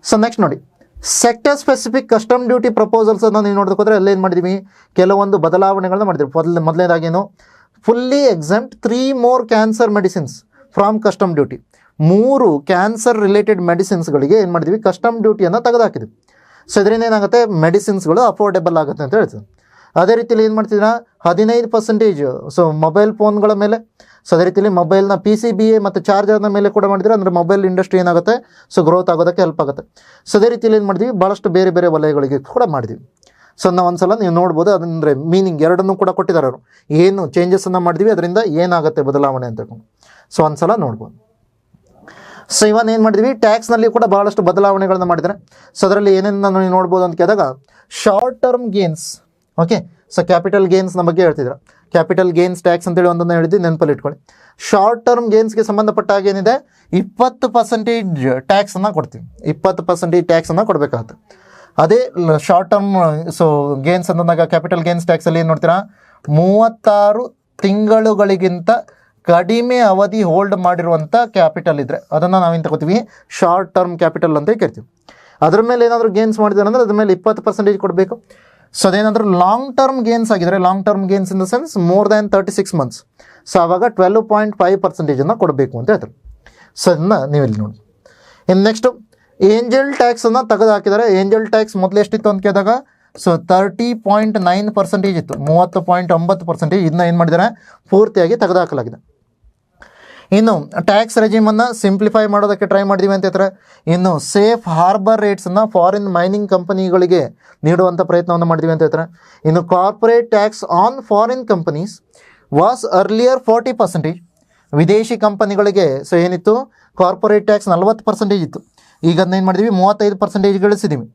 So next ನೋಡಿ, sector specific custom duty ಪ್ರಪೋಸಲ್ಸನ್ನು ನೀವು ನೋಡೋದಕ್ಕೋದ್ರೆ ಅಲ್ಲಿ ಏನು ಮಾಡಿದ್ದೀವಿ, ಕೆಲವೊಂದು ಬದಲಾವಣೆಗಳನ್ನ ಮಾಡಿದ್ದೀವಿ. ಮೊದಲನೇದಾಗೇನು, fully exempt 3 more cancer medicines from custom duty. 3 cancer related ಮೆಡಿಸಿನ್ಸ್ಗಳಿಗೆ ಏನು ಮಾಡಿದ್ವಿ, ಕಸ್ಟಮ್ ಡ್ಯೂಟಿಯನ್ನು ತೆಗೆದುಹಾಕಿದ್ವಿ. ಸೊ ಇದರಿಂದ ಏನಾಗುತ್ತೆ, ಮೆಡಿಸಿನ್ಸ್ಗಳು ಅಫೋರ್ಡೆಬಲ್ ಆಗುತ್ತೆ ಅಂತ ಹೇಳ್ತೀವಿ. ಅದೇ ರೀತಿಯಲ್ಲಿ ಏನು ಮಾಡ್ತಿದ್ದೀರಾ, 15% ಸೊ ಮೊಬೈಲ್ ಫೋನ್ಗಳ ಮೇಲೆ, ಸೊ ಅದೇ ರೀತಿಯಲ್ಲಿ ಮೊಬೈಲ್ನ PCBA ಮತ್ತು ಚಾರ್ಜರ್ನ ಮೇಲೆ ಕೂಡ ಮಾಡಿದ್ರೆ, ಅಂದರೆ ಮೊಬೈಲ್ ಇಂಡಸ್ಟ್ರಿ ಏನಾಗುತ್ತೆ, ಸೊ ಗ್ರೋತ್ ಆಗೋದಕ್ಕೆ ಹೆಲ್ಪ್ ಆಗುತ್ತೆ. ಸೊ ಅದೇ ರೀತಿಯಲ್ಲಿ ಏನು ಮಾಡಿದ್ವಿ, ಭಾಳಷ್ಟು ಬೇರೆ ಬೇರೆ ವಲಯಗಳಿಗೆ ಕೂಡ ಮಾಡಿದ್ವಿ. ಸೊ ನಾವು ಒಂದ್ಸಲ ನೀವು ನೋಡ್ಬೋದು, ಅದಂದರೆ ಮೀನಿಂಗ್ ಎರಡನ್ನೂ ಕೂಡ ಕೊಟ್ಟಿದ್ದಾರೆ ಅವರು, ಏನು ಚೇಂಜಸನ್ನು ಮಾಡಿದ್ವಿ, ಅದರಿಂದ ಏನಾಗುತ್ತೆ ಬದಲಾವಣೆ ಅಂತ. ಸೊ ಒಂದ್ಸಲ ನೋಡ್ಬೋದು. ಸೊ ಇವನ್ ಏನು ಮಾಡಿದ್ವಿ, ಟ್ಯಾಕ್ಸ್ನಲ್ಲಿ ಕೂಡ ಭಾಳಷ್ಟು ಬದಲಾವಣೆಗಳನ್ನ ಮಾಡಿದ್ದಾರೆ. ಸೊ ಅದರಲ್ಲಿ ಏನೇನು ನೀವು ನೋಡ್ಬೋದು ಅಂತ ಕೇಳಿದಾಗ, short term gains, okay. So capital ಗೇನ್ಸ್ನ ಬಗ್ಗೆ ಹೇಳ್ತಿದ್ರು. ಕ್ಯಾಪಿಟಲ್ ಗೇನ್ಸ್ ಟ್ಯಾಕ್ಸ್ ಅಂತೇಳಿ ಒಂದನ್ನು ಹೇಳಿದ್ವಿ, ನೆನಪಲ್ಲಿ ಇಟ್ಕೊಳ್ಳಿ. ಶಾರ್ಟ್ ಟರ್ಮ್ ಗೇನ್ಸ್ಗೆ ಸಂಬಂಧಪಟ್ಟ ಹಾಗೆ ಏನಿದೆ, 20% ಟ್ಯಾಕ್ಸನ್ನು ಕೊಡ್ತೀವಿ, 20% ಟ್ಯಾಕ್ಸನ್ನು ಕೊಡಬೇಕಾಗುತ್ತೆ. ಅದೇ ಶಾರ್ಟ್ ಟರ್ಮ್ ಸೊ ಗೇನ್ಸ್ ಅಂದಾಗ ಕ್ಯಾಪಿಟಲ್ ಗೇನ್ಸ್ ಟ್ಯಾಕ್ಸಲ್ಲಿ ಏನು ನೋಡ್ತೀರಾ, 36 ತಿಂಗಳುಗಳಿಗಿಂತ ಕಡಿಮೆ ಅವಧಿ ಹೋಲ್ಡ್ ಮಾಡಿರುವಂಥ ಕ್ಯಾಪಿಟಲ್ ಇದ್ದರೆ ಅದನ್ನು ನಾವೇನು ತಗೋತೀವಿ, ಶಾರ್ಟ್ ಟರ್ಮ್ ಕ್ಯಾಪಿಟಲ್ ಅಂತ ಕರಿತೀವಿ. ಅದ್ರ ಮೇಲೆ ಏನಾದರೂ ಗೇನ್ಸ್ ಮಾಡಿದ್ದಾರೆ ಅಂದರೆ ಅದ್ರ ಮೇಲೆ 20% ಕೊಡಬೇಕು. ಸೊ ಅದೇನಾದರೂ ಲಾಂಗ್ ಟರ್ಮ್ ಗೇನ್ಸ್ ಆಗಿದರೆ, long term gains in the sense more than 36 months, so ಆವಾಗ 12.5% ಕೊಡಬೇಕು ಅಂತ ಹೇಳ್ತಾರೆ. ಸೊ ಅದನ್ನು ನೀವಿಲ್ಲಿ ನೋಡಿ. ಇನ್ನು ನೆಕ್ಸ್ಟು ಏಂಜಲ್ ಟ್ಯಾಕ್ಸನ್ನು ತೆಗೆದು ಹಾಕಿದ್ದಾರೆ. ಏಂಜಲ್ ಟ್ಯಾಕ್ಸ್ ಮೊದಲು ಎಷ್ಟಿತ್ತು ಅಂತ ಕೇಳಿದಾಗ, ಸೊ 30.9% ಇತ್ತು, 30.9%. ಇದನ್ನ ಏನು ಮಾಡಿದ್ದಾರೆ, ಪೂರ್ತಿಯಾಗಿ ತೆಗೆದುಹಾಕಲಾಗಿದೆ. ಇನ್ನು ಟ್ಯಾಕ್ಸ್ ರೆಜಿಮನ್ನು ಸಿಂಪ್ಲಿಫೈ ಮಾಡೋದಕ್ಕೆ ಟ್ರೈ ಮಾಡಿದ್ದೀವಿ ಅಂತ ಹೇಳ್ತಾರೆ. ಇನ್ನು ಸೇಫ್ ಹಾರ್ಬರ್ ರೇಟ್ಸನ್ನು ಫಾರಿನ್ ಮೈನಿಂಗ್ ಕಂಪನಿಗಳಿಗೆ ನೀಡುವಂಥ ಪ್ರಯತ್ನವನ್ನು ಮಾಡಿದ್ದೀವಿ ಅಂತ ಹೇಳ್ತಾರೆ. ಇನ್ನು corporate tax on foreign companies was earlier 40%. ವಿದೇಶಿ ಕಂಪನಿಗಳಿಗೆ ಸೊ ಏನಿತ್ತು, ಕಾರ್ಪೊರೇಟ್ ಟ್ಯಾಕ್ಸ್ 40% ಇತ್ತು. ಈಗ ಅದನ್ನೇನು ಮಾಡಿದ್ದೀವಿ, 35% ಗಳಿಸಿದ್ದೀವಿ.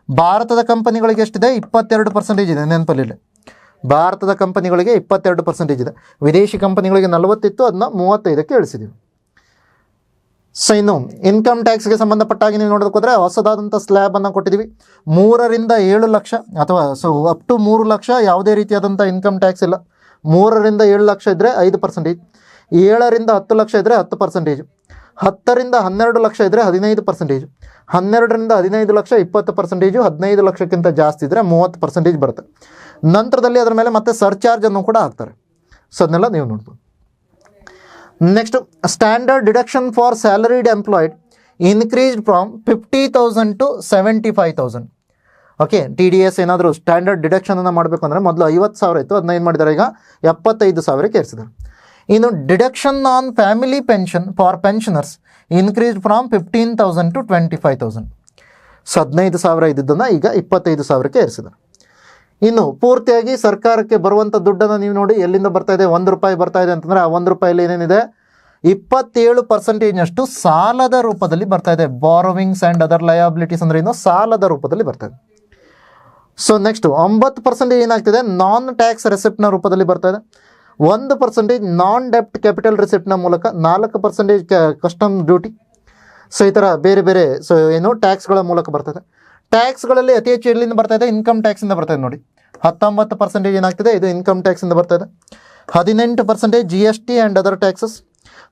ಭಾರತದ ಕಂಪನಿಗಳಿಗೆ ಎಷ್ಟಿದೆ, 22% ಇದೆ, ನೆನಪಲ್ಲಿಲ್ಲ. ಭಾರತದ ಕಂಪನಿಗಳಿಗೆ 22% ಇದೆ, ವಿದೇಶಿ ಕಂಪನಿಗಳಿಗೆ 40 ಇತ್ತು, ಅದನ್ನ 35ಕ್ಕೆ ಇಳಿಸಿದ್ದೀವಿ. ಸೊ ಇನ್ನು ಇನ್ಕಮ್ ಟ್ಯಾಕ್ಸ್ಗೆ ಸಂಬಂಧಪಟ್ಟಾಗಿ ನೀವು ನೋಡೋದಕ್ಕೋದ್ರೆ ಹೊಸದಾದಂಥ ಸ್ಲ್ಯಾಬನ್ನು ಕೊಟ್ಟಿದ್ದೀವಿ. 3 ರಿಂದ 7 ಲಕ್ಷ ಅಥವಾ ಸೊ ಅಪ್ ಟು 3 ಲಕ್ಷ ಯಾವುದೇ ರೀತಿಯಾದಂಥ ಇನ್ಕಮ್ ಟ್ಯಾಕ್ಸ್ ಇಲ್ಲ. 3 ರಿಂದ 7 ಲಕ್ಷ ಇದ್ದರೆ 5%, 7 ರಿಂದ 10 ಲಕ್ಷ ಇದ್ದರೆ 10%, 10 ರಿಂದ 12 ಲಕ್ಷ ಇದ್ದರೆ 15%, 12 ರಿಂದ 15 ಲಕ್ಷ 20%, 15 ಲಕ್ಷಕ್ಕಿಂತ ಜಾಸ್ತಿ ಇದ್ದರೆ 30% ಬರುತ್ತೆ. ನಂತರದಲ್ಲಿ ಅದರ ಮೇಲೆ ಮತ್ತೆ ಸರ್ಚಾರ್ಜನ್ನು ಕೂಡ ಹಾಕ್ತಾರೆ. ಸೊ ಅದನ್ನೆಲ್ಲ ನೀವು ನೋಡ್ಬೋದು. Next standard deduction for salaried employed increased from 50,000 to 75,000. Okay, TDS ಏನಾದರೂ ಸ್ಟ್ಯಾಂಡರ್ಡ್ ಡಿಡಕ್ಷನನ್ನು ಮಾಡಬೇಕು ಅಂದರೆ ಮೊದಲು 50,000 ಇತ್ತು, ಅದನ್ನ ಏನು ಮಾಡಿದ್ದಾರೆ, ಈಗ 75,000ಕ್ಕೆ ಏರಿಸಿದ್ದಾರೆ. ಇನ್ನು deduction on family pension for pensioners increased from 15,000 to 25,000. So 15,000 ಇದ್ದದ್ದನ್ನು ಈಗ 25,000ಕ್ಕೆ ಏರಿಸಿದ್ದಾರೆ. ಇನ್ನು ಪೂರ್ತಿಯಾಗಿ ಸರ್ಕಾರಕ್ಕೆ ಬರುವಂಥ ದುಡ್ಡನ್ನು ನೀವು ನೋಡಿ, ಎಲ್ಲಿಂದ ಬರ್ತಾ ಇದೆ, ₹1 ಬರ್ತಾ ಇದೆ ಅಂತಂದರೆ ಆ ₹1 ಏನೇನಿದೆ, 27% ಸಾಲದ ರೂಪದಲ್ಲಿ ಬರ್ತಾ ಇದೆ. ಬಾರೋವಿಂಗ್ಸ್ ಆ್ಯಂಡ್ ಅದರ್ ಲಯಬಿಲಿಟೀಸ್ ಅಂದರೆ ಏನು, ಸಾಲದ ರೂಪದಲ್ಲಿ ಬರ್ತಾ ಇದೆ. ಸೊ ನೆಕ್ಸ್ಟು 9% ಏನಾಗ್ತಿದೆ, ನಾನ್ ಟ್ಯಾಕ್ಸ್ ರೆಸಿಪ್ಟ್ನ ರೂಪದಲ್ಲಿ ಬರ್ತಾ ಇದೆ. 1% ನಾನ್ ಡೆಪ್ಟ್ ಕ್ಯಾಪಿಟಲ್ ರಿಸಿಪ್ಟ್ನ ಮೂಲಕ, 4% ಕಸ್ಟಮ್ ಡ್ಯೂಟಿ. ಸೊ ಈ ಥರ ಬೇರೆ ಬೇರೆ ಸೊ ಏನು ಟ್ಯಾಕ್ಸ್ಗಳ ಮೂಲಕ ಬರ್ತದೆ. ಟ್ಯಾಕ್ಸ್ಗಳಲ್ಲಿ ಅತಿ ಹೆಚ್ಚು ಎಲ್ಲಿಂದ ಬರ್ತಾ ಇದೆ, ಇನ್ಕಮ್ ಟ್ಯಾಕ್ಸಿಂದ ಬರ್ತಾ ಇದೆ ನೋಡಿ. 19% ಏನಾಗ್ತಿದೆ, ಇದು ಇನ್ಕಮ್ ಟ್ಯಾಕ್ಸಿಂದ ಬರ್ತಾ ಇದೆ. 18% GST and other taxes,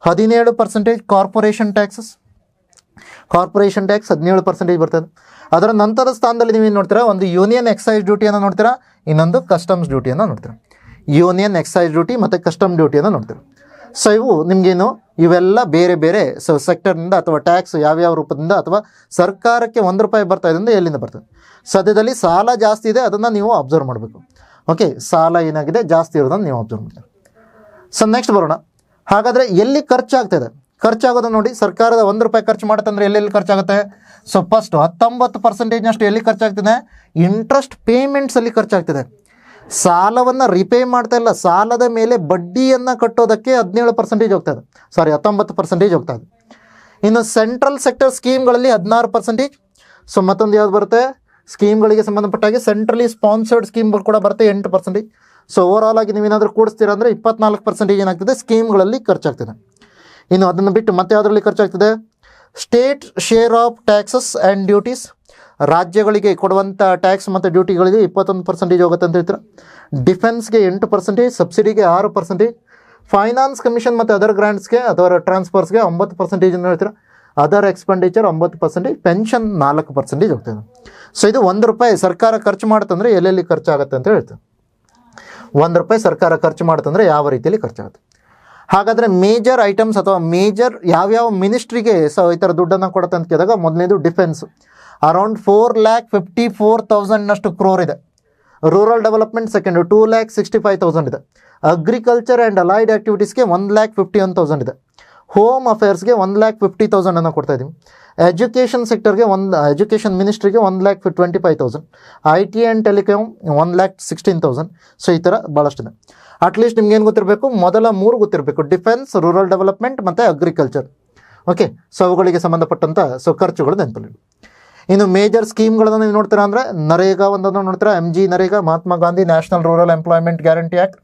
17% corporation taxes, corporation tax 17% ಬರ್ತದೆ. ಅದರ ನಂತರ ಸ್ಥಾನದಲ್ಲಿ ನೀವೇನು ನೋಡ್ತೀರಾ, ಒಂದು ಯೂನಿಯನ್ ಎಕ್ಸೈಸ್ ಡ್ಯೂಟಿಯನ್ನು ನೋಡ್ತೀರಾ, ಇನ್ನೊಂದು ಕಸ್ಟಮ್ಸ್ ಡ್ಯೂಟಿಯನ್ನು ನೋಡ್ತೀರಾ. ಯೂನಿಯನ್ ಎಕ್ಸೈಸ್ ಡ್ಯೂಟಿ ಮತ್ತು ಕಸ್ಟಮ್ ಡ್ಯೂಟಿಯನ್ನು ನೋಡ್ತೀರಾ. ಸೊ ಇವು ನಿಮಗೇನು, ಇವೆಲ್ಲ ಬೇರೆ ಬೇರೆ ಸೊ ಸೆಕ್ಟರ್ನಿಂದ ಅಥವಾ ಟ್ಯಾಕ್ಸ್ ಯಾವ್ಯಾವ ರೂಪದಿಂದ ಅಥವಾ ಸರ್ಕಾರಕ್ಕೆ ₹1 ಬರ್ತಾ ಇದೆ ಅಂದರೆ ಎಲ್ಲಿಂದ ಬರ್ತದೆ. ಸದ್ಯದಲ್ಲಿ ಸಾಲ ಜಾಸ್ತಿ ಇದೆ, ಅದನ್ನು ನೀವು ಅಬ್ಸರ್ವ್ ಮಾಡಬೇಕು. ಓಕೆ, ಸಾಲ ಏನಾಗಿದೆ ಜಾಸ್ತಿ ಇರೋದನ್ನು ನೀವು ಅಬ್ಸರ್ವ್ ಮಾಡ್ತೀವಿ. ಸೊ ನೆಕ್ಸ್ಟ್ ಬರೋಣ. ಹಾಗಾದರೆ ಎಲ್ಲಿ ಖರ್ಚಾಗ್ತದೆ, ಖರ್ಚಾಗೋದನ್ನು ನೋಡಿ. ಸರ್ಕಾರದ ₹1 ಖರ್ಚು ಮಾಡುತ್ತಂದ್ರೆ ಎಲ್ಲೆಲ್ಲಿ ಖರ್ಚಾಗುತ್ತೆ. ಸೊ ಫಸ್ಟು 19% ಎಲ್ಲಿ ಖರ್ಚಾಗ್ತಿದೆ, ಇಂಟ್ರೆಸ್ಟ್ ಪೇಮೆಂಟ್ಸಲ್ಲಿ ಖರ್ಚಾಗ್ತಿದೆ. ಸಾಲವನ್ನು ರಿಪೇ ಮಾಡ್ತಾ ಇಲ್ಲ, ಸಾಲದ ಮೇಲೆ ಬಡ್ಡಿಯನ್ನು ಕಟ್ಟೋದಕ್ಕೆ 17% ಹೋಗ್ತಾ ಇದೆ, 19% ಹೋಗ್ತಾ ಇದೆ. ಇನ್ನು ಸೆಂಟ್ರಲ್ ಸೆಕ್ಟರ್ ಸ್ಕೀಮ್ಗಳಲ್ಲಿ 16%. ಸೊ ಮತ್ತೊಂದು ಯಾವ್ದು ಬರುತ್ತೆ, ಸ್ಕೀಮ್ಗಳಿಗೆ ಸಂಬಂಧಪಟ್ಟಾಗಿ ಸೆಂಟ್ರಲಿ ಸ್ಪಾನ್ಸರ್ಡ್ ಸ್ಕೀಮ್ ಕೂಡ ಬರುತ್ತೆ 8%. ಸೊ ಓವರಾಲ್ ಆಗಿ ನೀವೇನಾದರೂ ಕೂಡಿಸ್ತೀರಾ ಅಂದರೆ 24% ಏನಾಗ್ತದೆ ಸ್ಕೀಮ್ಗಳಲ್ಲಿ ಖರ್ಚಾಗ್ತದೆ. ಇನ್ನು ಅದನ್ನು ಬಿಟ್ಟು ಮತ್ತೆ ಯಾವುದರಲ್ಲಿ ಖರ್ಚಾಗ್ತದೆ, state share of taxes and duties, ರಾಜ್ಯಗಳಿಗೆ ಕೊಡುವಂಥ ಟ್ಯಾಕ್ಸ್ ಮತ್ತು ಡ್ಯೂಟಿಗಳಿಗೆ 21% ಹೋಗುತ್ತೆ ಅಂತ ಹೇಳ್ತಾರೆ. ಡಿಫೆನ್ಸ್ಗೆ 8%, ಸಬ್ಸಿಡಿಗೆ 6%, ಫೈನಾನ್ಸ್ ಕಮಿಷನ್ ಮತ್ತು ಅದರ್ ಗ್ರಾಂಟ್ಸ್ಗೆ ಅಥವಾ ಟ್ರಾನ್ಸ್ಫರ್ಸ್ಗೆ 9% ಹೇಳ್ತಾರೆ. ಅದರ್ ಎಕ್ಸ್ಪೆಂಡಿಚರ್ 9%, ಪೆನ್ಷನ್ 4% ಹೋಗ್ತದೆ. ಸೊ ಇದು ₹1 ಸರ್ಕಾರ ಖರ್ಚು ಮಾಡುತ್ತಂದರೆ ಎಲ್ಲೆಲ್ಲಿ ಖರ್ಚಾಗುತ್ತೆ ಅಂತ ಹೇಳ್ತೇವೆ. ₹1 ಸರ್ಕಾರ ಖರ್ಚು ಮಾಡುತ್ತಂದರೆ ಯಾವ ರೀತಿಯಲ್ಲಿ ಖರ್ಚಾಗುತ್ತೆ. ಹಾಗಾದರೆ ಮೇಜರ್ ಐಟಮ್ಸ್ ಅಥವಾ ಮೇಜರ್ ಯಾವ್ಯಾವ ಮಿನಿಸ್ಟ್ರಿಗೆ ಈ ಥರ ದುಡ್ಡನ್ನು ಕೊಡುತ್ತೆ ಅಂತ ಕೇಳಿದಾಗ ಮೊದಲನೇದು ಡಿಫೆನ್ಸ್, ಅರೌಂಡ್ 4,54,000 ಕ್ರೋರ್ ಇದೆ. ರೂರಲ್ ಡೆವಲಪ್ಮೆಂಟ್ ಸೆಕೆಂಡು 2,65,000 ಇದೆ. ಅಗ್ರಿಕಲ್ಚರ್ ಆ್ಯಂಡ್ ಅಲೈಡ್ ಆ್ಯಕ್ಟಿವಿಟೀಸ್ಗೆ 1,51,000 ಇದೆ. ಹೋಮ್ ಅಫೇರ್ಸ್ಗೆ 1,50,000 ಕೊಡ್ತಾ ಇದ್ದೀವಿ. ಎಜುಕೇಷನ್ ಸೆಕ್ಟರ್ಗೆ ಎಜುಕೇಷನ್ ಮಿನಿಸ್ಟ್ರಿಗೆ 1,25,000. IT and telecom 1,16,000. ಸೊ ಈ ಥರ ಭಾಳಷ್ಟಿದೆ. ಅಟ್ಲೀಸ್ಟ್ ನಿಮ್ಗೇನು ಗೊತ್ತಿರಬೇಕು, ಮೊದಲ 3 ಗೊತ್ತಿರಬೇಕು, ಡಿಫೆನ್ಸ್, ರೂರಲ್ ಡೆವಲಪ್ಮೆಂಟ್ ಮತ್ತು ಅಗ್ರಿಕಲ್ಚರ್. ಓಕೆ, ಸೊ ಅವುಗಳಿಗೆ ಸಂಬಂಧಪಟ್ಟಂಥ ಖರ್ಚುಗಳು ನೆನಪಲ್ಲಿ. ಇನ್ನು ಮೇಜರ್ ಸ್ಕೀಮ್ಗಳನ್ನು ನೀವು ನೋಡ್ತೀರಾ ಅಂದರೆ ನರೇಗಾ ಒಂದನ್ನು ನೋಡ್ತೀರಾ, MG NREGA, Mahatma Gandhi national rural employment guarantee act.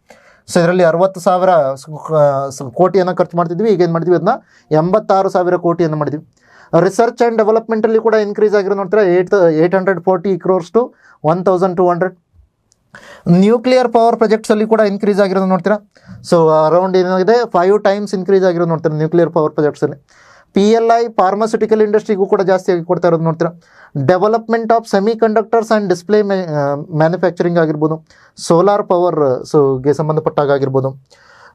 So ಇದರಲ್ಲಿ 60,000 ಕೋಟಿಯನ್ನು ಖರ್ಚು ಮಾಡ್ತಿದ್ವಿ. ಈಗ ಏನು ಮಾಡಿದ್ವಿ, ಅದನ್ನ 86,000 ಕೋಟಿಯನ್ನು ಮಾಡಿದ್ವಿ. ರಿಸರ್ಚ್ ಆ್ಯಂಡ್ ಡೆವಲಪ್ಮೆಂಟಲ್ಲಿ ಕೂಡ ಇನ್ಕ್ರೀಸ್ ಆಗಿರೋ ನೋಡ್ತೀರಾ, 840 crores to 1,200. ನ್ಯೂಕ್ಲಿಯರ್ ಪವರ್ ಪ್ರಾಜೆಕ್ಟ್ಸಲ್ಲಿ ಕೂಡ ಇನ್ಕ್ರೀಸ್ ಆಗಿರೋದು ನೋಡ್ತೀರಾ. ಸೊ ಅರೌಂಡ್ ಏನಾಗಿದೆ 5 times ಇನ್ಕ್ರೀಸ್ ಆಗಿರೋದು ನೋಡ್ತೀರಾ ನ್ಯೂಕ್ಲಿಯರ್ ಪವರ್ ಪ್ರಾಜೆಕ್ಟ್ಸಲ್ಲಿ. PLI ಫಾರ್ಮಾಸ್ಯೂಟಿಕಲ್ ಇಂಡಸ್ಟ್ರಿಗೂ ಕೂಡ ಜಾಸ್ತಿಯಾಗಿ ಕೊಡ್ತಾ ಇರೋದು ನೋಡ್ತೀರಾ. Development of semi conductors and display manufacturing ಆಗಿರ್ಬೋದು, ಸೋಲಾರ್ ಪವರ್ ಗೆ ಸಂಬಂಧಪಟ್ಟಾಗಿರ್ಬೋದು,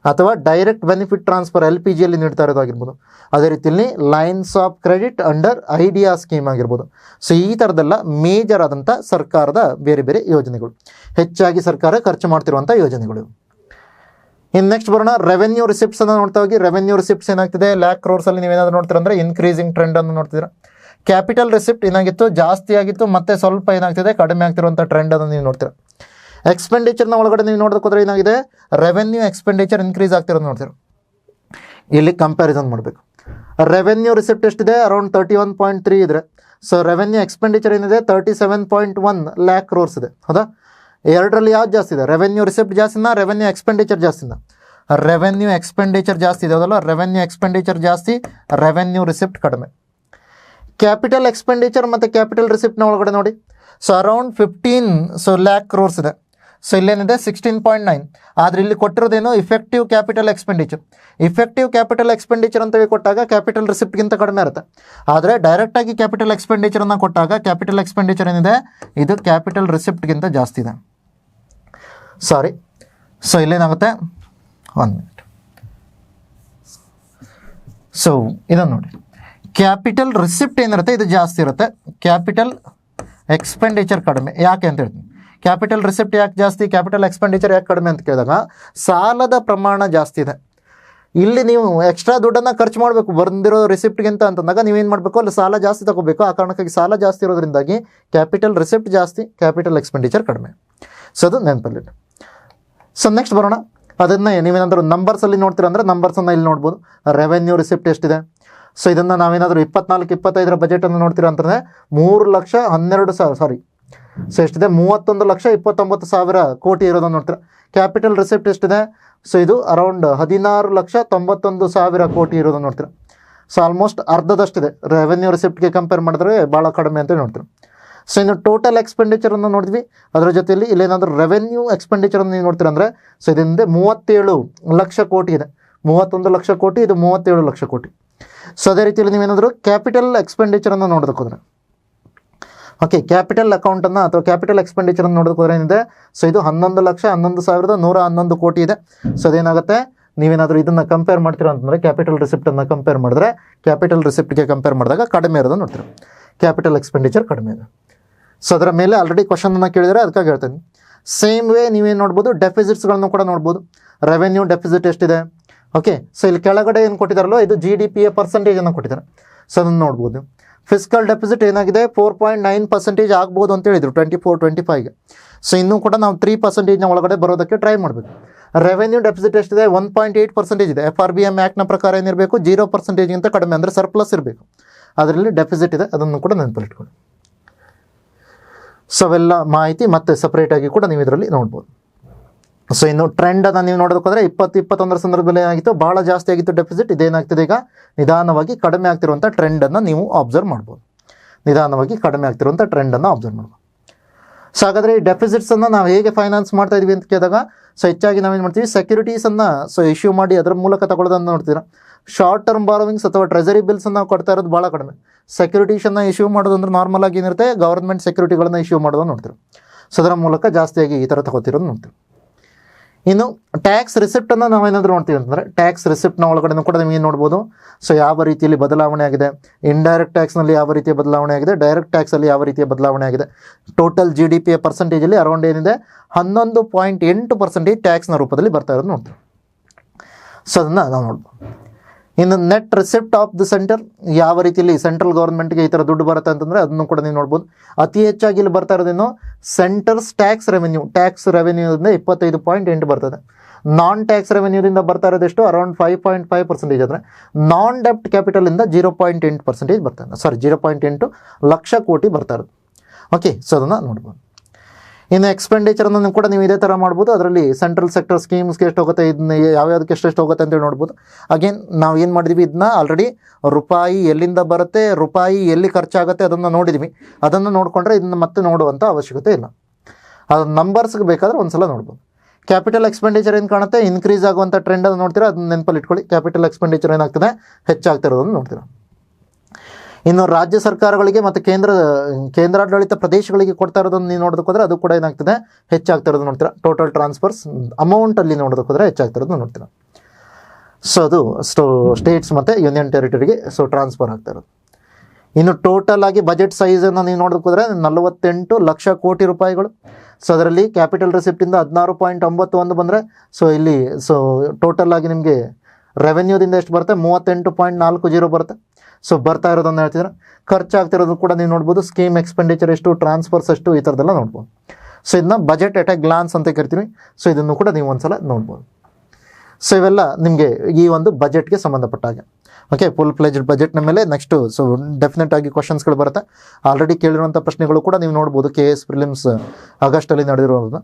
ಅಥವಾ ಡೈರೆಕ್ಟ್ ಬೆನಿಫಿಟ್ ಟ್ರಾನ್ಸ್ಫರ್ LPGಯಲ್ಲಿ ನೀಡ್ತಾ ಇರೋದಾಗಿರ್ಬೋದು. ಅದೇ ರೀತಿಯಲ್ಲಿ lines of credit under idea scheme ಆಗಿರ್ಬೋದು. ಸೊ ಈ ಥರದ್ದೆಲ್ಲ ಮೇಜರ್ ಆದಂಥ ಸರ್ಕಾರದ ಬೇರೆ ಬೇರೆ ಯೋಜನೆಗಳು, ಹೆಚ್ಚಾಗಿ ಸರ್ಕಾರ ಖರ್ಚು ಮಾಡ್ತಿರುವಂಥ ಯೋಜನೆಗಳು. ಇನ್ನು ನೆಕ್ಸ್ಟ್ ಬರೋಣ, ರೆವೆನ್ಯೂ ರಿಸಿಪ್ಟ್ಸನ್ನು ನೋಡ್ತಾ ಹೋಗಿ. ರೆವೆನ್ಯೂ ರಿಸಿಪ್ಟ್ಸ್ ಏನಾಗ್ತಿದೆ, lakh crores ನೀವೇನಾದರೂ ನೋಡ್ತೀರಾ ಅಂದರೆ ಇನ್ಕ್ರೀಸಿಂಗ್ ಟ್ರೆಂಡನ್ನು ನೋಡ್ತಿದ್ದೀರಾ. ಕ್ಯಾಪಿಟಲ್ ರಿಸಿಪ್ಟ್ ಏನಾಗಿತ್ತು, ಜಾಸ್ತಿ ಆಗಿತ್ತು, ಮತ್ತು ಸ್ವಲ್ಪ ಏನಾಗ್ತಿದೆ, ಕಡಿಮೆ ಆಗ್ತಿರುವಂಥ ಟ್ರೆಂಡನ್ನು ನೀವು ನೋಡ್ತೀರಾ. ಎಕ್ಸ್ಪೆಂಡಿಚರ್ನ ಒಳಗಡೆ ನೀವು ನೋಡೋದಕ್ಕೋದ್ರೆ ಏನಾಗಿದೆ, ರೆವೆನ್ಯೂ ಎಕ್ಸ್ಪೆಂಡಿಚರ್ ಇನ್ಕ್ರೀಸ್ ಆಗ್ತಿರೋದು ನೋಡ್ತೀರಾ. ಇಲ್ಲಿ ಕಂಪ್ಯಾರಿಸನ್ ಮಾಡಬೇಕು. ರೆವೆನ್ಯೂ ರಿಸಿಪ್ಟ್ ಎಷ್ಟಿದೆ, ಅರೌಂಡ್ 31.3 ಇದ್ರೆ. ಸೊ ರೆವೆನ್ಯೂ ಎಕ್ಸ್ಪೆಂಡಿಚರ್ ಏನಿದೆ 37.1 lakh crores ಇದೆ. ಹೌದಾ, ಎರಡರಲ್ಲಿ ಯಾವ್ದು ಜಾಸ್ತಿ ಇದೆ, ರೆವೆನ್ಯೂ ರಿಸಿಪ್ಟ್ ಜಾಸ್ತಿನಾ, ರೆವೆನ್ಯೂ ಎಕ್ಸ್ಪೆಂಡಿಚರ್ ಜಾಸ್ತಿನಾ? ರೆವೆನ್ಯೂ ಎಕ್ಸ್ಪೆಂಡಿಚರ್ ಜಾಸ್ತಿ ಇದೆ, ಹೌದಲ್ಲ. ರೆವೆನ್ಯೂ ಎಕ್ಸ್ಪೆಂಡಿಚರ್ ಜಾಸ್ತಿ, ರೆವೆನ್ಯೂ ರಿಸಿಪ್ಟ್ ಕಡಿಮೆ. ಕ್ಯಾಪಿಟಲ್ ಎಕ್ಸ್ಪೆಂಡಿಚರ್ ಮತ್ತು ಕ್ಯಾಪಿಟಲ್ ರಿಸಿಪ್ಟ್ನ ಒಳಗಡೆ ನೋಡಿ. ಸೊ ಅರೌಂಡ್ 15 lakh crores ಇದೆ. ಸೊ ಇಲ್ಲೇನಿದೆ 16.9. ಆದರೆ ಇಲ್ಲಿ ಕೊಟ್ಟಿರೋದೇನು, effective capital expenditure. Effective capital expenditure ಅಂತ ಕೊಟ್ಟಾಗ ಕ್ಯಾಪಿಟಲ್ ರಿಸಿಪ್ಟ್ಗಿಂತ ಕಡಿಮೆ ಇರುತ್ತೆ. ಆದರೆ ಡೈರೆಕ್ಟಾಗಿ ಕ್ಯಾಪಿಟಲ್ ಎಕ್ಸ್ಪೆಂಡಿಚರನ್ನು ಕೊಟ್ಟಾಗ ಕ್ಯಾಪಿಟಲ್ ಎಕ್ಸ್ಪೆಂಡಿಚರ್ ಏನಿದೆ ಇದು ಕ್ಯಾಪಿಟಲ್ ರಿಸಿಪ್ಟ್ಗಿಂತ ಜಾಸ್ತಿ ಇದೆ. ಸಾರಿ, ಸೊ ಇಲ್ಲೇನಾಗುತ್ತೆ, 1 minute. ಸೊ ಇದನ್ನು ನೋಡಿ, ಕ್ಯಾಪಿಟಲ್ ರಿಸಿಪ್ಟ್ ಏನಿರುತ್ತೆ ಇದು ಜಾಸ್ತಿ ಇರುತ್ತೆ, ಕ್ಯಾಪಿಟಲ್ ಎಕ್ಸ್ಪೆಂಡಿಚರ್ ಕಡಿಮೆ. ಯಾಕೆ ಅಂತ ಹೇಳ್ತೀನಿ. ಕ್ಯಾಪಿಟಲ್ ರಿಸಿಪ್ಟ್ ಯಾಕೆ ಜಾಸ್ತಿ, ಕ್ಯಾಪಿಟಲ್ ಎಕ್ಸ್ಪೆಂಡಿಚರ್ ಯಾಕೆ ಕಡಿಮೆ ಅಂತ ಕೇಳಿದಾಗ ಸಾಲದ ಪ್ರಮಾಣ ಜಾಸ್ತಿ ಇದೆ. ಇಲ್ಲಿ ನೀವು ಎಕ್ಸ್ಟ್ರಾ ದುಡ್ಡನ್ನು ಖರ್ಚು ಮಾಡಬೇಕು ಬಂದಿರೋ ರಿಸಿಪ್ಟ್ಗಿಂತ ಅಂತಂದಾಗ ನೀವೇನು ಮಾಡಬೇಕು, ಅಲ್ಲಿ ಸಾಲ ಜಾಸ್ತಿ ತಗೋಬೇಕು. ಆ ಕಾರಣಕ್ಕಾಗಿ ಸಾಲ ಜಾಸ್ತಿ ಇರೋದ್ರಿಂದಾಗಿ ಕ್ಯಾಪಿಟಲ್ ರಿಸಿಪ್ಟ್ ಜಾಸ್ತಿ, ಕ್ಯಾಪಿಟಲ್ ಎಕ್ಸ್ಪೆಂಡಿಚರ್ ಕಡಿಮೆ. ಸೊ ಅದು ನೆನಪಲ್ಲಿ. ಸೊ ನೆಕ್ಸ್ಟ್ ಬರೋಣ, ಅದನ್ನು ನೀವೇನಾದರೂ ನಂಬರ್ಸಲ್ಲಿ ನೋಡ್ತೀರ ಅಂದರೆ ನಂಬರ್ಸನ್ನು ಇಲ್ಲಿ ನೋಡ್ಬೋದು. ರೆವೆನ್ಯೂ ರಿಸಿಪ್ಟ್ ಎಷ್ಟಿದೆ. ಸೊ ಇದನ್ನು ನಾವೇನಾದರೂ 24-25 ಬಜೆಟನ್ನು ನೋಡ್ತೀರಾ ಅಂತಂದರೆ 3,12,000 ಸೊ ಎಷ್ಟಿದೆ, 31,29,000 ಕೋಟಿ ಇರೋದನ್ನು ನೋಡ್ತೀರಾ. ಕ್ಯಾಪಿಟಲ್ ರಿಸಿಪ್ಟ್ ಎಷ್ಟಿದೆ, ಸೊ ಇದು ಅರೌಂಡ್ 16,91,000 ಕೋಟಿ ಇರೋದನ್ನು ನೋಡ್ತೀರಾ. ಸೊ ಆಲ್ಮೋಸ್ಟ್ ಅರ್ಧದಷ್ಟಿದೆ ರೆವೆನ್ಯೂ ರಿಸಿಪ್ಟ್ಗೆ ಕಂಪೇರ್ ಮಾಡಿದ್ರೆ ಭಾಳ ಕಡಿಮೆ ಅಂತ ನೋಡ್ತೀರಾ. ಸೊ ಇನ್ನು ಟೋಟಲ್ ಎಕ್ಸ್ಪೆಂಡಿಚರನ್ನು ನೋಡಿದ್ವಿ, ಅದರ ಜೊತೆಯಲ್ಲಿ ಇಲ್ಲೇನಾದರೂ ರೆವೆನ್ಯೂ ಎಕ್ಸ್ಪೆಂಡಿಚರನ್ನು ನೀವು ನೋಡ್ತೀರಾ ಅಂದರೆ ಸೊ ಇದರಿಂದ 37 ಲಕ್ಷ ಕೋಟಿ ಇದೆ. 31 ಲಕ್ಷ ಕೋಟಿ, ಇದು 37 ಲಕ್ಷ ಕೋಟಿ. ಸೊ ಅದೇ ರೀತಿಯಲ್ಲಿ ನೀವೇನಾದರೂ ಕ್ಯಾಪಿಟಲ್ ಎಕ್ಸ್ಪೆಂಡಿಚರನ್ನು ನೋಡೋದಕ್ಕೆ ಹೋದರೆ, ಓಕೆ, ಕ್ಯಾಪಿಟಲ್ ಅಕೌಂಟನ್ನು ಅಥವಾ ಕ್ಯಾಪಿಟಲ್ ಎಕ್ಸ್ಪೆಂಡಿಚರನ್ನು ನೋಡೋದಕ್ಕೆ ಹೋದರೆ ಏನಿದೆ, ಸೊ ಇದು 11,11,111 ಕೋಟಿ ಇದೆ. ಸೊ ಅದೇನಾಗುತ್ತೆ, ನೀವೇನಾದರೂ ಇದನ್ನು ಕಂಪೇರ್ ಮಾಡ್ತೀರಾ ಅಂತಂದರೆ ಕ್ಯಾಪಿಟಲ್ ರಿಸಿಪ್ಟನ್ನು ಕಂಪೇರ್ ಮಾಡಿದ್ರೆ ಕ್ಯಾಪಿಟಲ್ ರಿಸಿಪ್ಟ್ಗೆ ಕಂಪೇರ್ ಮಾಡಿದಾಗ ಕಡಿಮೆ ಇರೋದನ್ನು ನೋಡ್ತೀರಾ, ಕ್ಯಾಪಿಟಲ್ ಎಕ್ಸ್ಪೆಂಡಿಚರ್ ಕಡಿಮೆ ಇದೆ. ಸೊ ಅದರ ಮೇಲೆ ಆಲ್ರೆಡಿ ಕ್ವಶನನ್ನು ಕೇಳಿದರೆ ಅದಕ್ಕಾಗಿ ಹೇಳ್ತೀನಿ. ಸೇಮ್ ವೇ ನೀವೇನು ನೋಡ್ಬೋದು, ಡೆಫಿಸಿಟ್ಸ್ಗಳನ್ನು ಕೂಡ ನೋಡ್ಬೋದು. ರೆವೆನ್ಯೂ ಡೆಫಿಸಿಟ್ ಎಷ್ಟಿದೆ, ಓಕೆ. ಸೊ ಇಲ್ಲಿ ಕೆಳಗಡೆ ಏನು ಕೊಟ್ಟಿದ್ದಾರಲ್ಲ ಇದು GDPಯ ಪರ್ಸೆಂಟೇಜನ್ನು ಕೊಟ್ಟಿದ್ದಾರೆ. ಸೊ ಅದನ್ನು ನೋಡ್ಬೋದು. ಫಿಸ್ಕಲ್ ಡೆಫಿಸಿಟ್ ಏನಾಗಿದೆ 4.9% ಆಗ್ಬೋದು ಅಂತ ಹೇಳಿದರು 24-25ಗೆ. ಸೊ ಇನ್ನೂ ಕೂಡ ನಾವು 3% ಒಳಗಡೆ ಬರೋದಕ್ಕೆ ಟ್ರೈ ಮಾಡಬೇಕು. ರೆವೆನ್ಯೂ ಡೆಫಿಸಿಟ್ ಎಷ್ಟಿದೆ, 1.8% ಇದೆ. FRBM ಆ್ಯಕ್ಟ್ನ ಪ್ರಕಾರ ಏನಿರಬೇಕು, 0%ಗಿಂತ ಕಡಿಮೆ ಅಂದರೆ ಸರ್ಪ್ಲಸ್ ಇರಬೇಕು. ಅದರಲ್ಲಿ ಡೆಫಿಸಿಟ್ ಇದೆ, ಅದನ್ನು ಕೂಡ ನೆನಪಲ್ಲಿಟ್ಕೊಳ್ಳಿ. ಸೊ ಅವೆಲ್ಲ ಮಾಹಿತಿ ಮತ್ತೆ ಸಪ್ರೇಟಾಗಿ ಕೂಡ ನೀವು ಇದರಲ್ಲಿ ನೋಡ್ಬೋದು. ಸೊ ಇನ್ನು ಟ್ರೆಂಡನ್ನು ನೀವು ನೋಡೋದಕ್ಕೋದ್ರೆ 2021 ಸಂದರ್ಭದಲ್ಲಿ ಏನಾಗಿತ್ತು, ಭಾಳ ಜಾಸ್ತಿ ಆಗಿತ್ತು ಡೆಫಿಸಿಟ್. ಇದೇನಾಗ್ತಿದೆ ಈಗ ನಿಧಾನವಾಗಿ ಕಡಿಮೆ ಆಗ್ತಿರುವಂಥ ಟ್ರೆಂಡನ್ನು ನೀವು ಅಬ್ಸರ್ವ್ ಮಾಡ್ಬೋದು. ನಿಧಾನವಾಗಿ ಕಡಿಮೆ ಆಗ್ತಿರುವಂಥ ಟ್ರೆಂಡನ್ನು ಅಬ್ಸರ್ವ್ ಮಾಡ್ಬೋದು. ಸೊ ಹಾಗಾದರೆ ಈ ಡೆಫಿಸಿಟ್ಸನ್ನು ನಾವು ಹೇಗೆ ಫೈನಾನ್ಸ್ ಮಾಡ್ತಾ ಇದ್ವಿ ಅಂತ ಕೇಳಿದಾಗ, ಸೊ ಹೆಚ್ಚಾಗಿ ನಾವೇನು ಮಾಡ್ತೀವಿ, ಸೆಕ್ಯೂರಿಟೀಸನ್ನು ಸೊ ಇಶ್ಯೂ ಮಾಡಿ ಅದರ ಮೂಲಕ ತಗೊಳ್ಳೋದನ್ನು ನೋಡ್ತೀರಾ. ಶಾರ್ಟ್ ಟರ್ಮ್ ಬಾರೋವಿಂಗ್ಸ್ ಅಥವಾ ಟ್ರೆಜರಿ ಬಿಲ್ಸನ್ನು ಕೊಡ್ತಾ ಇರೋದು ಭಾಳ ಕಡಿಮೆ. ಸೆಕ್ಯೂರಿಟೀಸನ್ನು ಇಶ್ಯೂ ಮಾಡೋದಂದ್ರೆ ನಾರ್ಮಲ್ ಆಗಿ ಏನಿರುತ್ತೆ, ಗವರ್ಮೆಂಟ್ ಸೆಕ್ಯೂರಿಟಿಗಳನ್ನು ಇಶ್ಯೂ ಮಾಡೋದನ್ನು ನೋಡ್ತೀವಿ. ಸೊ ಅದರ ಮೂಲಕ ಜಾಸ್ತಿಯಾಗಿ ಈ ಥರ ತಗೋತಿರೋದು ನೋಡ್ತೀವಿ. ಇನ್ನು ಟ್ಯಾಕ್ಸ್ ರಿಸಿಪ್ಟನ್ನು ನಾವೇನಾದರೂ ನೋಡ್ತೀವಿ ಅಂತಂದರೆ, ಟ್ಯಾಕ್ಸ್ ರಿಸಿಪ್ಟ್ನ ಒಳಗಡೆ ಕೂಡ ನಿಮಗೆ ನೋಡ್ಬೋದು. ಸೊ ಯಾವ ರೀತಿಯಲ್ಲಿ ಬದಲಾವಣೆ ಆಗಿದೆ, ಇಂಡೈರೆಕ್ಟ್ ಟ್ಯಾಕ್ಸ್ನಲ್ಲಿ ಯಾವ ರೀತಿಯ ಬದಲಾವಣೆ ಆಗಿದೆ, ಡೈರೆಕ್ಟ್ ಟ್ಯಾಕ್ಸಲ್ಲಿ ಯಾವ ರೀತಿಯ ಬದಲಾವಣೆ ಆಗಿದೆ. ಟೋಟಲ್ GDPಯ ಪರ್ಸೆಂಟೇಜಲ್ಲಿ ಅರೌಂಡ್ ಏನಿದೆ 11.8% ಟ್ಯಾಕ್ಸ್ನ ರೂಪದಲ್ಲಿ ಬರ್ತಾ ಇರೋದು ನೋಡ್ತೀವಿ. ಸೊ ಅದನ್ನು ನಾವು ನೋಡ್ಬೋದು. ಇನ್ನು net receipt of the centre, ಯಾವ ರೀತಿಯಲ್ಲಿ ಸೆಂಟ್ರಲ್ ಗೌರ್ಮೆಂಟ್ಗೆ ಈ ಥರ ದುಡ್ಡು ಬರುತ್ತೆ ಅಂತಂದರೆ ಅದನ್ನು ಕೂಡ ನೀವು ನೋಡ್ಬೋದು. ಅತಿ ಹೆಚ್ಚಾಗಿ ಇಲ್ಲಿ ಬರ್ತಾ ಇರೋದೇನು, ಸೆಂಟರ್ಸ್ ಟ್ಯಾಕ್ಸ್ ರೆವೆನ್ಯೂ 25.8 ಬರ್ತದೆ. ನಾನ್ ಟ್ಯಾಕ್ಸ್ ರೆವೆನ್ಯೂದಿಂದ ಬರ್ತಾ ಇರೋದೆಷ್ಟು, ಅರೌಂಡ್ 5.5% ಆದರೆ ನಾನ್ ಡೆಪ್ಟ್ ಕ್ಯಾಪಿಟಲಿಂದ 0.8% ಬರ್ತದೆ. 0.8 ಲಕ್ಷ ಕೋಟಿ ಬರ್ತಾ ಇರೋದು. ಓಕೆ, ಸೊ ಅದನ್ನು ನೋಡ್ಬೋದು. ಇನ್ನು ಎಕ್ಸ್ಪೆಂಡಿಚರನ್ನು ಕೂಡ ನೀವು ಇದೇ ಥರ ಮಾಡ್ಬೋದು. ಅದರಲ್ಲಿ ಸೆಂಟ್ರಲ್ ಸೆಕ್ಟರ್ ಸ್ಕೀಮ್ಸ್ಗೆ ಎಷ್ಟು ಹೋಗುತ್ತೆ, ಇದನ್ನ ಯಾವ್ಯಾವುದಕ್ಕೆ ಎಷ್ಟು ಹೋಗುತ್ತೆ ಅಂತೇಳಿ ನೋಡ್ಬೋದು. ಅಗೇನ್ ನಾವು ಏನು ಮಾಡಿದ್ವಿ, ಇದನ್ನ ಆಲ್ರೆಡಿ ರೂಪಾಯಿ ಎಲ್ಲಿಂದ ಬರುತ್ತೆ, ರೂಪಾಯಿ ಎಲ್ಲಿ ಖರ್ಚಾಗುತ್ತೆ ಅದನ್ನು ನೋಡಿದ್ವಿ. ಅದನ್ನು ನೋಡಿಕೊಂಡ್ರೆ ಇದನ್ನು ಮತ್ತೆ ನೋಡುವಂಥ ಅವಶ್ಯಕತೆ ಇಲ್ಲ. ಅದು ನಂಬರ್ಸ್ಗೆ ಬೇಕಾದರೆ ಒಂದು ಸಲ ನೋಡ್ಬೋದು. ಕ್ಯಾಪಿಟಲ್ ಎಕ್ಸ್ಪೆಂಡಿಚರ್ ಏನು ಕಾಣುತ್ತೆ, ಇನ್ಕ್ರೀಸ್ ಆಗುವಂಥ ಟ್ರೆಂಡನ್ನು ನೋಡ್ತೀರಾ, ಅದನ್ನ ನೆನಪಲ್ಲಿ ಇಟ್ಕೊಳ್ಳಿ. ಕ್ಯಾಪಿಟಲ್ ಎಕ್ಸ್ಪೆಂಡಿಚರ್ ಏನಾಗ್ತದೆ, ಹೆಚ್ಚಾಗ್ತಿರೋದನ್ನು ನೋಡ್ತೀರಾ. ಇನ್ನು ರಾಜ್ಯ ಸರ್ಕಾರಗಳಿಗೆ ಮತ್ತು ಕೇಂದ್ರಾಡಳಿತ ಪ್ರದೇಶಗಳಿಗೆ ಕೊಡ್ತಾ ಇರೋದನ್ನು ನೀವು ನೋಡೋದಕ್ಕೋದ್ರೆ ಅದು ಕೂಡ ಏನಾಗ್ತದೆ, ಹೆಚ್ಚಾಗ್ತಾ ಇರೋದು ನೋಡ್ತೀರಾ. ಟೋಟಲ್ ಟ್ರಾನ್ಸ್ಫರ್ಸ್ ಅಮೌಂಟಲ್ಲಿ ನೋಡೋದಕ್ಕೋದ್ರೆ ಹೆಚ್ಚಾಗ್ತಾ ಇರೋದು ನೋಡ್ತೀರಾ. ಸೊ ಅದು ಸ್ಟೇಟ್ಸ್ ಮತ್ತು ಯೂನಿಯನ್ ಟೆರಿಟರಿಗೆ ಟ್ರಾನ್ಸ್ಫರ್ ಆಗ್ತಾ ಇರೋದು. ಇನ್ನು ಟೋಟಲ್ ಆಗಿ ಬಜೆಟ್ ಸೈಜನ್ನು ನೀವು ನೋಡೋದಕ್ಕೋದ್ರೆ 48 ಲಕ್ಷ ಕೋಟಿ ರೂಪಾಯಿಗಳು. ಸೊ ಅದರಲ್ಲಿ ಕ್ಯಾಪಿಟಲ್ ರಿಸಿಪ್ಟಿಂದ 16.91 ಬಂದರೆ, ಇಲ್ಲಿ ಟೋಟಲ್ ಆಗಿ ನಿಮಗೆ ರೆವೆನ್ಯೂದಿಂದ ಎಷ್ಟು ಬರುತ್ತೆ, 38.40 ಬರುತ್ತೆ. ಬರ್ತಾ ಇರೋದನ್ನು ಹೇಳ್ತಿದ್ರೆ, ಖರ್ಚಾಗ್ತಿರೋದು ಕೂಡ ನೀವು ನೋಡ್ಬೋದು. ಸ್ಕೀಮ್ ಎಕ್ಸ್ಪೆಂಡಿಚರ್ ಎಷ್ಟು, ಟ್ರಾನ್ಸ್ಫರ್ಸ್ ಎಷ್ಟು, ಈ ಥರದ್ದೆಲ್ಲ ನೋಡ್ಬೋದು. ಇದನ್ನ ಬಜೆಟ್ ಎಟ್ ಎ ಗ್ಲಾನ್ಸ್ ಅಂತ ಕರಿತೀವಿ. ಇದನ್ನು ಕೂಡ ನೀವು ಒಂದ್ಸಲ ನೋಡ್ಬೋದು. ಇವೆಲ್ಲ ನಿಮಗೆ ಈ ಒಂದು ಬಜೆಟ್ಗೆ ಸಂಬಂಧಪಟ್ಟ ಹಾಗೆ. ಓಕೆ, ಫುಲ್ ಫ್ಲೆಜ್ಡ್ ಬಜೆಟ್ನ ಮೇಲೆ ನೆಕ್ಸ್ಟು ಡೆಫಿನೆಟ್ ಆಗಿ ಕ್ವಶನ್ಸ್ಗಳು ಬರುತ್ತೆ. ಆಲ್ರೆಡಿ ಕೇಳಿರುವಂಥ ಪ್ರಶ್ನೆಗಳು ಕೂಡ ನೀವು ನೋಡ್ಬೋದು. KS ಪ್ರಿಲಿಮ್ಸ್ ಆಗಸ್ಟಲ್ಲಿ ನಡೆದಿರೋದು.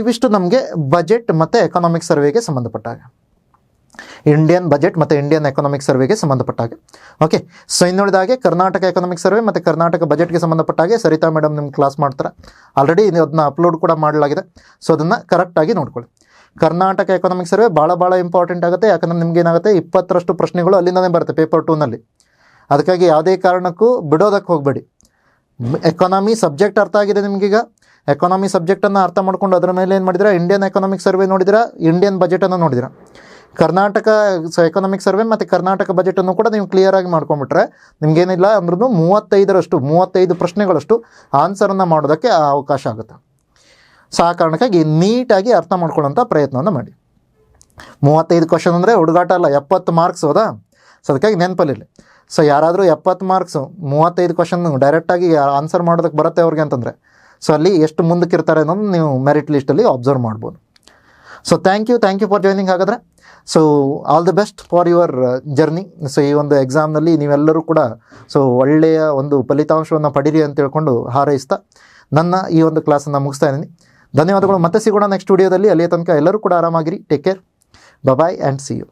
ಇವಿಷ್ಟು ನಮಗೆ ಬಜೆಟ್ ಮತ್ತು ಎಕನಾಮಿಕ್ ಸರ್ವೆಗೆ ಸಂಬಂಧಪಟ್ಟ ಹಾಗೆ, ಇಂಡಿಯನ್ ಬಜೆಟ್ ಮತ್ತು ಇಂಡಿಯನ್ ಎಕನಾಮಿಕ್ ಸರ್ವೆಗೆ ಸಂಬಂಧಪಟ್ಟ ಹಾಗೆ. ಓಕೆ, ಇನ್ನುಳಿದ ಹಾಗೆ ಕರ್ನಾಟಕ ಎಕನಾಮಿಕ್ ಸರ್ವೆ ಮತ್ತು ಕರ್ನಾಟಕ ಬಜೆಟ್ಗೆ ಸಂಬಂಧಪಟ್ಟ ಹಾಗೆ ಸರಿತಾ ಮೇಡಮ್ ನಿಮ್ಗೆ ಕ್ಲಾಸ್ ಮಾಡ್ತಾರೆ. ಆಲ್ರೆಡಿ ಅದನ್ನ ಅಪ್ಲೋಡ್ ಕೂಡ ಮಾಡಲಾಗಿದೆ. ಅದನ್ನು ಕರೆಕ್ಟಾಗಿ ನೋಡ್ಕೊಳ್ಳಿ. ಕರ್ನಾಟಕ ಎಕನಾಮಿಕ್ ಸರ್ವೆ ಭಾಳ ಇಂಪಾರ್ಟೆಂಟ್ ಆಗುತ್ತೆ. ಯಾಕಂದರೆ ನಿಮ್ಗೆ ಏನಾಗುತ್ತೆ, 20ರಷ್ಟು ಪ್ರಶ್ನೆಗಳು ಅಲ್ಲಿಂದನೇ ಬರುತ್ತೆ ಪೇಪರ್ 2ನಲ್ಲಿ. ಅದಕ್ಕಾಗಿ ಯಾವುದೇ ಕಾರಣಕ್ಕೂ ಬಿಡೋದಕ್ಕೆ ಹೋಗಬೇಡಿ. ಎಕಾನಮಿ ಸಬ್ಜೆಕ್ಟ್ ಅರ್ಥ ಆಗಿದೆ ನಿಮಗೀಗ. ಎಕಾನಮಿ ಸಬ್ಜೆಕ್ಟನ್ನು ಅರ್ಥ ಮಾಡ್ಕೊಂಡು ಅದರ ಮೇಲೆ ಏನು ಮಾಡಿದಿರಾ, ಇಂಡಿಯನ್ ಎಕನಾಮಿಕ್ ಸರ್ವೆ ನೋಡಿದಿರಾ, ಇಂಡಿಯನ್ ಬಜೆಟನ್ನು ನೋಡಿದಿರಾ. ಕರ್ನಾಟಕ ಎಕನಾಮಿಕ್ ಸರ್ವೆ ಮತ್ತು ಕರ್ನಾಟಕ ಬಜೆಟನ್ನು ಕೂಡ ನೀವು ಕ್ಲಿಯರಾಗಿ ಮಾಡ್ಕೊಂಬಿಟ್ರೆ ನಿಮಗೇನಿಲ್ಲ ಅಂದ್ರೂ 35 ಪ್ರಶ್ನೆಗಳಷ್ಟು ಆನ್ಸರನ್ನು ಮಾಡೋದಕ್ಕೆ ಅವಕಾಶ ಆಗುತ್ತೆ. ಆ ಕಾರಣಕ್ಕಾಗಿ ನೀಟಾಗಿ ಅರ್ಥ ಮಾಡ್ಕೊಳ್ಳೋಂಥ ಪ್ರಯತ್ನವನ್ನು ಮಾಡಿ. 35 ಕ್ವಶನ್ ಅಂದರೆ ಹುಡುಗಾಟ ಅಲ್ಲ, 70 ಮಾರ್ಕ್ಸ್ ಹೌದಾ. ಅದಕ್ಕಾಗಿ ನೆನಪಲ್ಲಿರಲಿ. ಯಾರಾದರೂ 70 ಮಾರ್ಕ್ಸು 35 ಕ್ವಶನ್ ಡೈರೆಕ್ಟಾಗಿ ಆನ್ಸರ್ ಮಾಡೋದಕ್ಕೆ ಬರುತ್ತೆ ಅವ್ರಿಗೆ ಅಂತಂದರೆ, ಅಲ್ಲಿ ಎಷ್ಟು ಮುಂದಕ್ಕೆ ಇರ್ತಾರೆ ಅನ್ನೋದು ನೀವು ಮೆರಿಟ್ ಲಿಸ್ಟಲ್ಲಿ ಅಬ್ಸರ್ವ್ ಮಾಡ್ಬೋದು. Thank you for joining. ಹಾಗಾದರೆ all the best for your journey. ಈ ಒಂದು ಎಕ್ಸಾಮ್ನಲ್ಲಿ ನೀವೆಲ್ಲರೂ ಕೂಡ ಒಳ್ಳೆಯ ಒಂದು ಫಲಿತಾಂಶವನ್ನು ಪಡೀರಿ ಅಂತ ಹೇಳ್ಕೊಂಡು ಹಾರೈಸ್ತಾ ನನ್ನ ಈ ಒಂದು ಕ್ಲಾಸನ್ನು ಮುಗಿಸ್ತಾ ಇದ್ದೀನಿ. ಧನ್ಯವಾದಗಳು. ಮತ್ತೆ ಸಿಗೋಣ ನೆಕ್ಸ್ಟ್ ವಿಡಿಯೋದಲ್ಲಿ. ಅಲ್ಲಿಯ ತನಕ ಎಲ್ಲರೂ ಕೂಡ ಆರಾಮಾಗಿರಿ. Take care. Bye and see you.